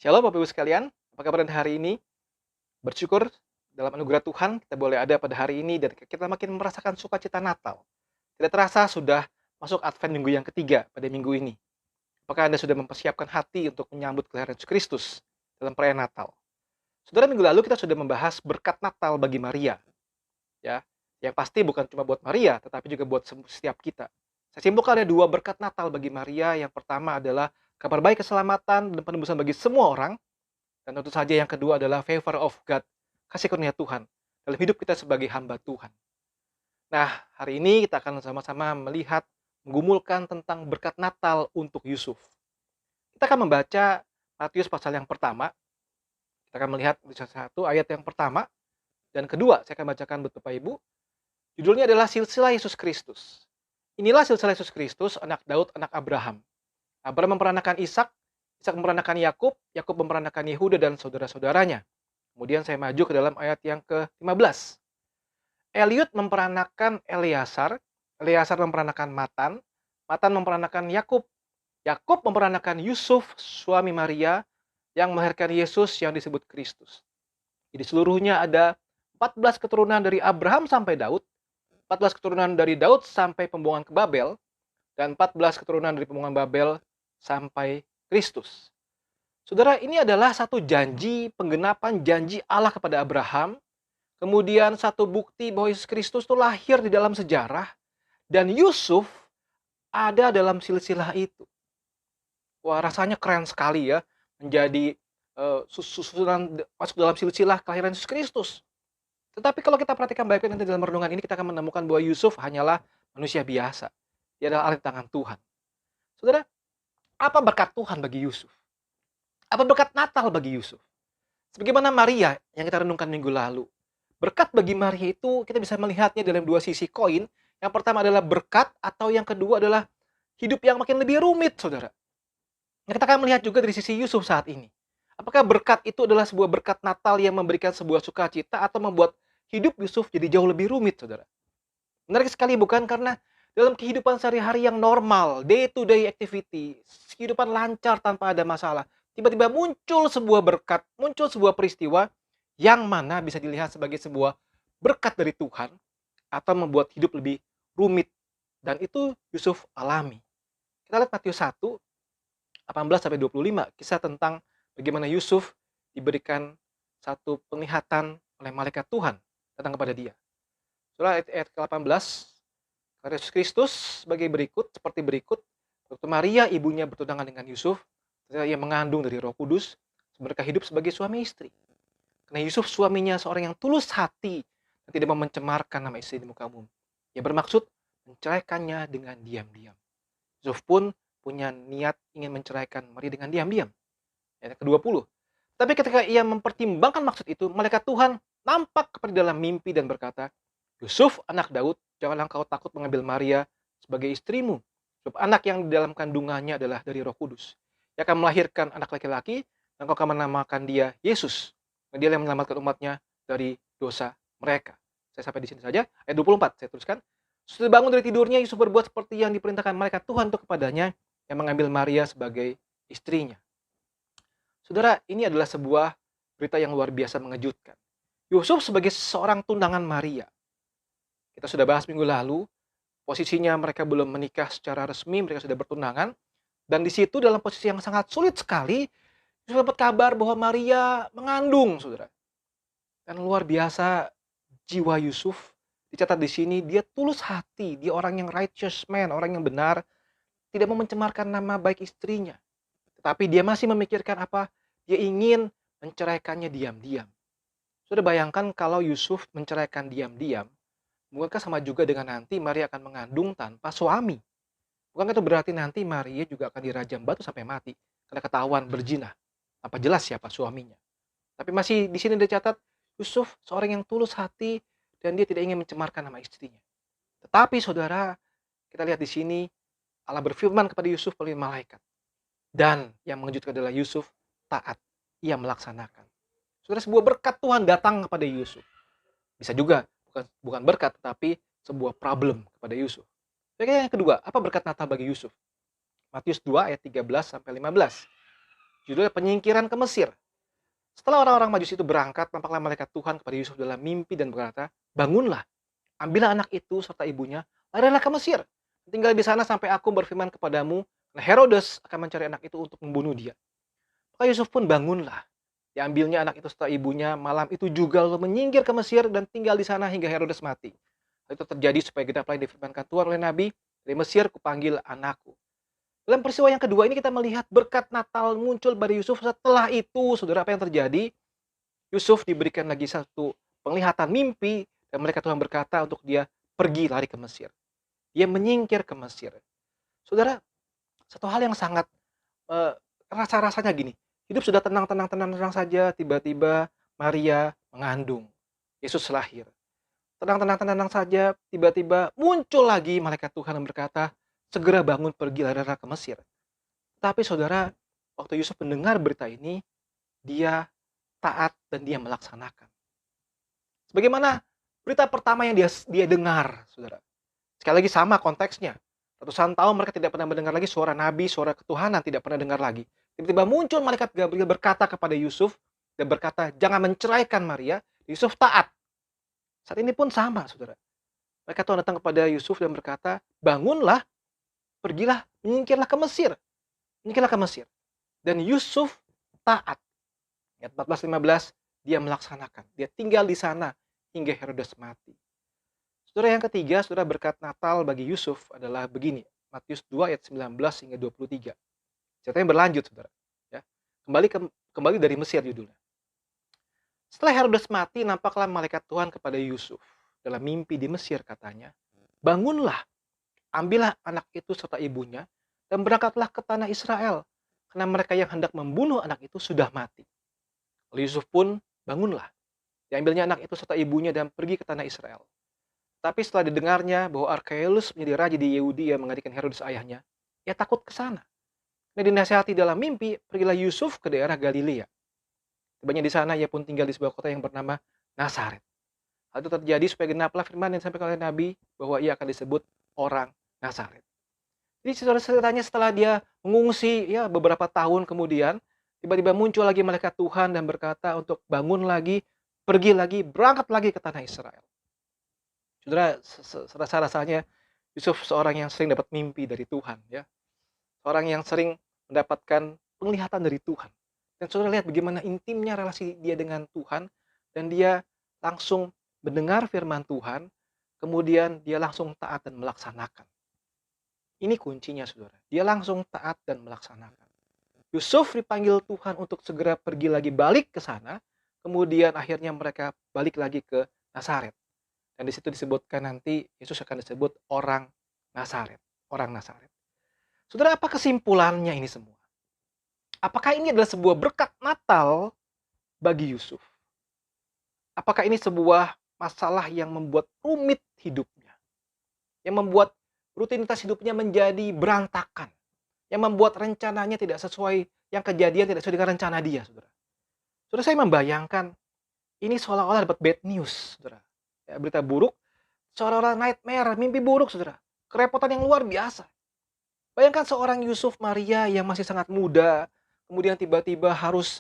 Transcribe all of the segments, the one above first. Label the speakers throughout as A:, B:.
A: Shalom Bapak Ibu sekalian, apa kabar hari ini? Bersyukur dalam anugerah Tuhan kita boleh ada pada hari ini dan kita makin merasakan sukacita Natal. Tidak terasa sudah masuk Advent minggu yang ketiga pada minggu ini. Apakah Anda sudah mempersiapkan hati untuk menyambut kelahiran Yesus Kristus dalam perayaan Natal? Saudara, minggu lalu kita sudah membahas berkat Natal bagi Maria, ya. Yang pasti bukan cuma buat Maria, tetapi juga buat setiap kita. Saya simpulkan ada dua berkat Natal bagi Maria. Yang pertama adalah kabar baik keselamatan dan penebusan bagi semua orang. Dan tentu saja yang kedua adalah favor of God, kasih karunia Tuhan dalam hidup kita sebagai hamba Tuhan. Nah, hari ini kita akan sama-sama melihat, menggumulkan tentang berkat Natal untuk Yusuf. Kita akan membaca Matius pasal yang pertama. Kita akan melihat di satu ayat yang pertama dan kedua. Saya akan bacakan buat Bapak Ibu. Judulnya adalah Silsilah Yesus Kristus. Inilah silsilah Yesus Kristus, anak Daud, anak Abraham. Abraham memperanakan Ishak, Ishak memperanakan Yakub, Yakub memperanakan Yehuda dan saudara-saudaranya. Kemudian saya maju ke dalam ayat yang ke-15. Eliud memperanakan Eleazar, Eleazar memperanakan Matan, Matan memperanakan Yakub, Yakub memperanakan Yusuf, suami Maria, yang melahirkan Yesus yang disebut Kristus. Jadi seluruhnya ada 14 keturunan dari Abraham sampai Daud, 14 keturunan dari Daud sampai pembuangan ke Babel, dan 14 keturunan dari pembuangan Babel sampai Kristus. Saudara, ini adalah satu janji, penggenapan janji Allah kepada Abraham. Kemudian satu bukti bahwa Yesus Kristus itu lahir di dalam sejarah. Dan Yusuf ada dalam silsilah itu. Wah, rasanya keren sekali ya. Menjadi susunan masuk dalam silsilah kelahiran Yesus Kristus. Tetapi kalau kita perhatikan baik-baik nanti dalam renungan ini, kita akan menemukan bahwa Yusuf hanyalah manusia biasa. Dia adalah alat tangan Tuhan. Saudara, apa berkat Tuhan bagi Yusuf? Apa berkat Natal bagi Yusuf? Sebagaimana Maria yang kita renungkan minggu lalu. Berkat bagi Maria itu kita bisa melihatnya dalam dua sisi koin. Yang pertama adalah berkat, atau yang kedua adalah hidup yang makin lebih rumit, saudara. Nah, kita akan melihat juga dari sisi Yusuf saat ini. Apakah berkat itu adalah sebuah berkat Natal yang memberikan sebuah sukacita atau membuat hidup Yusuf jadi jauh lebih rumit, saudara? Menarik sekali bukan? Karena dalam kehidupan sehari-hari yang normal, day to day activity, kehidupan lancar tanpa ada masalah, tiba-tiba muncul sebuah berkat, muncul sebuah peristiwa yang mana bisa dilihat sebagai sebuah berkat dari Tuhan atau membuat hidup lebih rumit. Dan itu Yusuf alami. Kita lihat Matius 1, 18-25, kisah tentang bagaimana Yusuf diberikan satu penglihatan oleh malaikat Tuhan datang kepada dia. Surah ayat ke-18, Yesus Kristus seperti berikut. Waktu Maria ibunya bertunangan dengan Yusuf, ia mengandung dari Roh Kudus, mereka hidup sebagai suami istri. Karena Yusuf suaminya seorang yang tulus hati dan tidak mau mencemarkan nama istri di muka umum. Ia bermaksud menceraikannya dengan diam-diam. Yusuf pun punya niat ingin menceraikan Maria dengan diam-diam. Ayat ke-20. Tapi ketika ia mempertimbangkan maksud itu, malaikat Tuhan nampak kepada dalam mimpi dan berkata, Yusuf, anak Daud, janganlah engkau takut mengambil Maria sebagai istrimu. Sebab anak yang di dalam kandungannya adalah dari Roh Kudus. Ia akan melahirkan anak laki-laki, dan engkau akan menamakan dia Yesus. Dia yang menyelamatkan umatnya dari dosa mereka. Saya sampai di sini saja. Ayat 24, saya tuliskan. Setelah bangun dari tidurnya, Yusuf berbuat seperti yang diperintahkan malaikat Tuhan untuk kepadanya, yang mengambil Maria sebagai istrinya. Saudara, ini adalah sebuah berita yang luar biasa mengejutkan. Yusuf sebagai seorang tunangan Maria. Kita sudah bahas minggu lalu, posisinya mereka belum menikah secara resmi, mereka sudah bertunangan. Dan di situ dalam posisi yang sangat sulit sekali, Yusuf dapat kabar bahwa Maria mengandung, saudara. Dan luar biasa jiwa Yusuf, dicatat di sini, dia tulus hati, dia orang yang righteous man, orang yang benar, tidak mau mencemarkan nama baik istrinya. Tetapi dia masih memikirkan apa? Dia ingin menceraikannya diam-diam. Sudah bayangkan kalau Yusuf menceraikan diam-diam, bukankah sama juga dengan nanti Maria akan mengandung tanpa suami? Bukankah itu berarti nanti Maria juga akan dirajam batu sampai mati karena ketahuan berzina? Apa jelas siapa suaminya? Tapi masih di sini dicatat Yusuf seorang yang tulus hati dan dia tidak ingin mencemarkan nama istrinya. Tetapi saudara, kita lihat di sini Allah berfirman kepada Yusuf melalui malaikat. Dan yang mengejutkan adalah Yusuf taat. Ia melaksanakan. Saudara, sebuah berkat Tuhan datang kepada Yusuf. Bisa juga bukan berkat, tetapi sebuah problem kepada Yusuf. Yang kedua, apa berkat Natal bagi Yusuf? Matius 2 ayat 13-15. Judulnya penyingkiran ke Mesir. Setelah orang-orang Majusi itu berangkat, tampaklah malaikat Tuhan kepada Yusuf dalam mimpi dan berkata, "Bangunlah, ambillah anak itu serta ibunya, larilah ke Mesir. Tinggal di sana sampai aku berfirman kepadamu, nah Herodes akan mencari anak itu untuk membunuh dia." Maka Yusuf pun bangunlah. Diambilnya anak itu serta ibunya malam itu juga lalu menyingkir ke Mesir dan tinggal di sana hingga Herodes mati. Itu terjadi supaya genaplah yang difirmankan Tuhan oleh Nabi, dari Mesir kupanggil anakku. Dalam peristiwa yang kedua ini kita melihat berkat Natal muncul pada Yusuf. Setelah itu, saudara, apa yang terjadi? Yusuf diberikan lagi satu penglihatan mimpi dan mereka Tuhan berkata untuk dia pergi lari ke Mesir. Dia menyingkir ke Mesir. Saudara, satu hal yang sangat rasa-rasanya gini. Hidup sudah tenang saja, tiba-tiba Maria mengandung. Yesus lahir. Tenang saja, tiba-tiba muncul lagi malaikat Tuhan yang berkata, segera bangun pergi lari ke Mesir. Tapi saudara, waktu Yusuf mendengar berita ini, dia taat dan dia melaksanakan. Sebagaimana berita pertama yang dia dengar, saudara. Sekali lagi sama konteksnya. Ratusan tahun mereka tidak pernah mendengar lagi suara nabi, suara ketuhanan, tidak pernah dengar lagi. Tiba-tiba muncul malaikat Gabriel berkata kepada Yusuf, dan berkata, jangan menceraikan Maria. Yusuf taat. Saat ini pun sama, saudara. Mereka Tuhan datang kepada Yusuf dan berkata, bangunlah, pergilah, menyingkirlah ke Mesir. Menyingkirlah ke Mesir. Dan Yusuf taat. Ayat 14-15, dia melaksanakan. Dia tinggal di sana hingga Herodes mati. Saudara, yang ketiga, saudara, berkat Natal bagi Yusuf adalah begini. Matius 2 ayat 19 hingga 23. Ceritanya berlanjut, saudara. Ya. Kembali dari Mesir judulnya. Setelah Herodes mati, nampaklah malaikat Tuhan kepada Yusuf. Dalam mimpi di Mesir katanya, bangunlah, ambillah anak itu serta ibunya, dan berangkatlah ke tanah Israel. Karena mereka yang hendak membunuh anak itu sudah mati. Lalu Yusuf pun bangunlah. Diambilnya anak itu serta ibunya dan pergi ke tanah Israel. Tapi setelah didengarnya bahwa Arkeelus menjadi raja di Yehudi yang menggantikan Herodes ayahnya, ia takut ke sana. Dan dinasihati dalam mimpi, pergilah Yusuf ke daerah Galilea. Tibanya di sana, ia pun tinggal di sebuah kota yang bernama Nazaret. Hal itu terjadi supaya genaplah firman yang disampaikan oleh Nabi bahwa ia akan disebut orang Nazaret. Jadi ceritanya setelah dia mengungsi ya beberapa tahun kemudian, tiba-tiba muncul lagi malaikat Tuhan dan berkata untuk bangun lagi, pergi lagi, berangkat lagi ke tanah Israel. Saudara, rasa-rasanya Yusuf seorang yang sering dapat mimpi dari Tuhan, ya. Seorang yang sering mendapatkan penglihatan dari Tuhan. Dan saudara lihat bagaimana intimnya relasi dia dengan Tuhan, dan dia langsung mendengar firman Tuhan, kemudian dia langsung taat dan melaksanakan. Ini kuncinya, saudara. Dia langsung taat dan melaksanakan. Yusuf dipanggil Tuhan untuk segera pergi lagi balik ke sana, kemudian akhirnya mereka balik lagi ke Nazaret. Dan di situ disebutkan nanti Yesus akan disebut orang Nazaret, orang Nazaret. Saudara, apa kesimpulannya ini semua? Apakah ini adalah sebuah berkat Natal bagi Yusuf? Apakah ini sebuah masalah yang membuat rumit hidupnya? Yang membuat rutinitas hidupnya menjadi berantakan? Yang membuat rencananya tidak sesuai, yang kejadian tidak sesuai dengan rencana dia, saudara? Saudara, saya membayangkan ini seolah-olah dapat bad news, saudara. Ya, berita buruk, seolah-olah nightmare, mimpi buruk, saudara. Kerepotan yang luar biasa. Bayangkan seorang Yusuf Maria yang masih sangat muda, kemudian tiba-tiba harus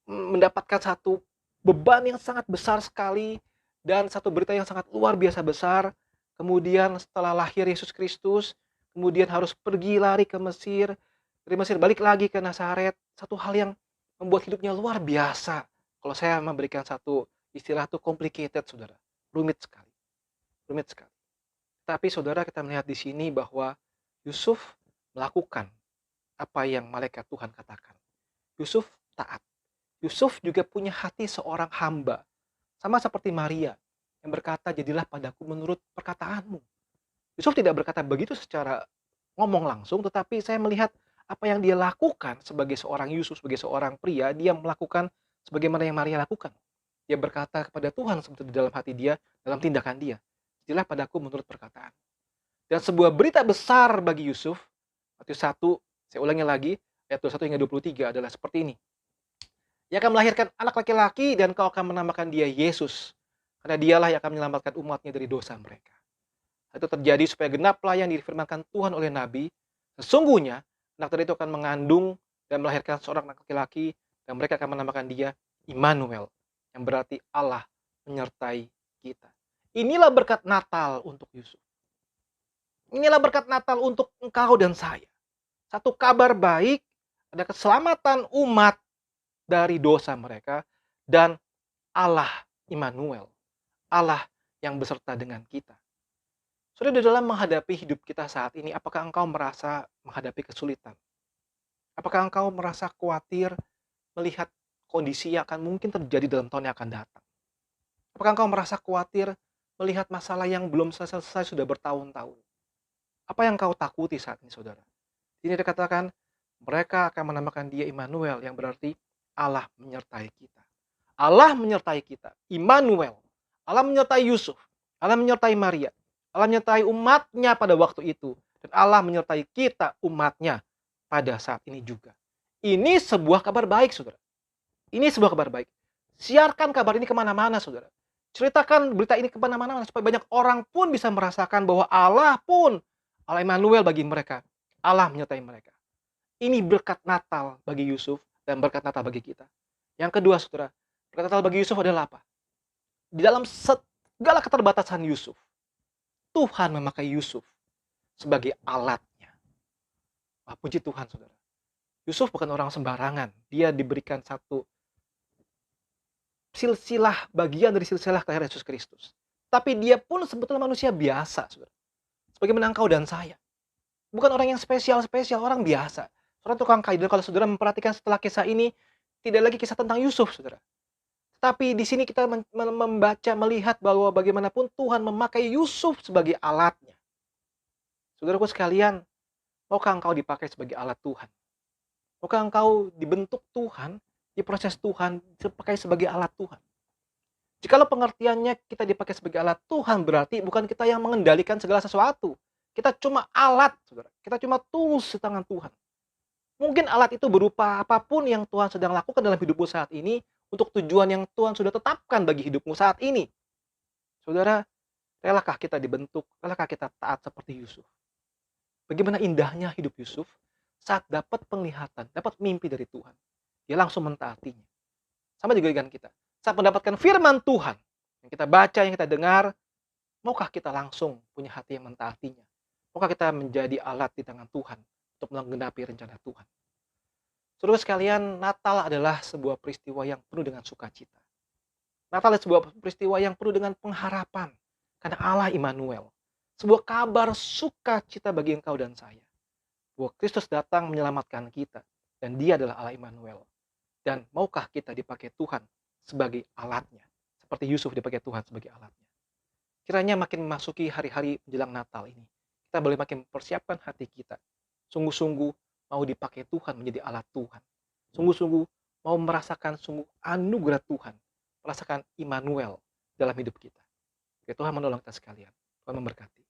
A: mendapatkan satu beban yang sangat besar sekali, dan satu berita yang sangat luar biasa besar. Kemudian setelah lahir Yesus Kristus, kemudian harus pergi lari ke Mesir, dari Mesir balik lagi ke Nazaret. Satu hal yang membuat hidupnya luar biasa. Kalau saya memberikan satu istilah itu complicated, saudara. Rumit sekali. Rumit sekali. Tapi saudara, kita melihat di sini bahwa Yusuf melakukan apa yang malaikat Tuhan katakan. Yusuf taat. Yusuf juga punya hati seorang hamba. Sama seperti Maria yang berkata, jadilah padaku menurut perkataanmu. Yusuf tidak berkata begitu secara ngomong langsung, tetapi saya melihat apa yang dia lakukan sebagai seorang Yusuf, sebagai seorang pria, dia melakukan sebagaimana yang Maria lakukan. Dia berkata kepada Tuhan seperti di dalam hati dia, dalam tindakan dia. Jadilah padaku menurut perkataan. Dan sebuah berita besar bagi Yusuf, Matius 1, saya ulangi lagi, ayat 21 hingga 23 adalah seperti ini. Ia akan melahirkan anak laki-laki dan kau akan menamakan dia Yesus. Karena dialah yang akan menyelamatkan umatnya dari dosa mereka. Itu terjadi supaya genaplah yang difirmankan Tuhan oleh Nabi. Sesungguhnya, anak tadi itu akan mengandung dan melahirkan seorang anak laki-laki, dan mereka akan menamakan dia Immanuel, yang berarti Allah menyertai kita. Inilah berkat Natal untuk Yusuf. Inilah berkat Natal untuk engkau dan saya. Satu kabar baik, ada keselamatan umat dari dosa mereka, dan Allah Immanuel, Allah yang beserta dengan kita. Sudah di dalam menghadapi hidup kita saat ini, apakah engkau merasa menghadapi kesulitan? Apakah engkau merasa khawatir melihat kondisi yang akan mungkin terjadi dalam tahun yang akan datang? Apakah engkau merasa khawatir melihat masalah yang belum selesai sudah bertahun-tahun? Apa yang kau takuti saat ini, saudara? Ini dikatakan, mereka akan menamakan dia Immanuel, yang berarti Allah menyertai kita. Allah menyertai kita, Immanuel. Allah menyertai Yusuf, Allah menyertai Maria, Allah menyertai umatnya pada waktu itu, dan Allah menyertai kita, umatnya, pada saat ini juga. Ini sebuah kabar baik, saudara. Ini sebuah kabar baik. Siarkan kabar ini kemana-mana, saudara. Ceritakan berita ini kemana-mana, supaya banyak orang pun bisa merasakan bahwa Allah pun, Allah Immanuel bagi mereka. Allah menyertai mereka. Ini berkat Natal bagi Yusuf dan berkat Natal bagi kita. Yang kedua, saudara, berkat Natal bagi Yusuf adalah apa? Di dalam segala keterbatasan Yusuf, Tuhan memakai Yusuf sebagai alatnya. Wah, puji Tuhan, saudara. Yusuf bukan orang sembarangan. Dia diberikan satu silsilah, bagian dari silsilah kelahiran Yesus Kristus. Tapi dia pun sebetulnya manusia biasa, saudara. Sebagaimana engkau dan saya. Bukan orang yang spesial-spesial, orang biasa. Seorang tukang kayu. Dan kalau saudara memperhatikan setelah kisah ini, tidak lagi kisah tentang Yusuf, saudara. Tapi di sini kita membaca, melihat bahwa bagaimanapun Tuhan memakai Yusuf sebagai alatnya. Saudaraku sekalian, maukah engkau dipakai sebagai alat Tuhan? Maukah engkau dibentuk Tuhan, diproses Tuhan, dipakai sebagai alat Tuhan? Jikalau pengertiannya kita dipakai sebagai alat Tuhan, berarti bukan kita yang mengendalikan segala sesuatu. Kita cuma alat, saudara. Kita cuma tools di tangan Tuhan. Mungkin alat itu berupa apapun yang Tuhan sedang lakukan dalam hidupmu saat ini, untuk tujuan yang Tuhan sudah tetapkan bagi hidupmu saat ini. Saudara, relakah kita dibentuk? Relakah kita taat seperti Yusuf? Bagaimana indahnya hidup Yusuf saat dapat penglihatan, dapat mimpi dari Tuhan. Dia langsung mentaatinya. Sama juga dengan kita. Saat mendapatkan firman Tuhan, yang kita baca, yang kita dengar, maukah kita langsung punya hati yang mentaatinya? Maukah kita menjadi alat di tangan Tuhan untuk menggenapi rencana Tuhan? Saudara sekalian, Natal adalah sebuah peristiwa yang penuh dengan sukacita. Natal adalah sebuah peristiwa yang penuh dengan pengharapan. Karena Allah Immanuel. Sebuah kabar sukacita bagi engkau dan saya. Bahwa Kristus datang menyelamatkan kita. Dan dia adalah Allah Immanuel. Dan maukah kita dipakai Tuhan sebagai alatnya. Seperti Yusuf dipakai Tuhan sebagai alatnya. Kiranya makin memasuki hari-hari menjelang Natal ini, kita boleh makin mempersiapkan hati kita. Sungguh-sungguh mau dipakai Tuhan menjadi alat Tuhan. Sungguh-sungguh mau merasakan sungguh anugerah Tuhan. Merasakan Immanuel dalam hidup kita. Ya, Tuhan menolong kita sekalian. Tuhan memberkati.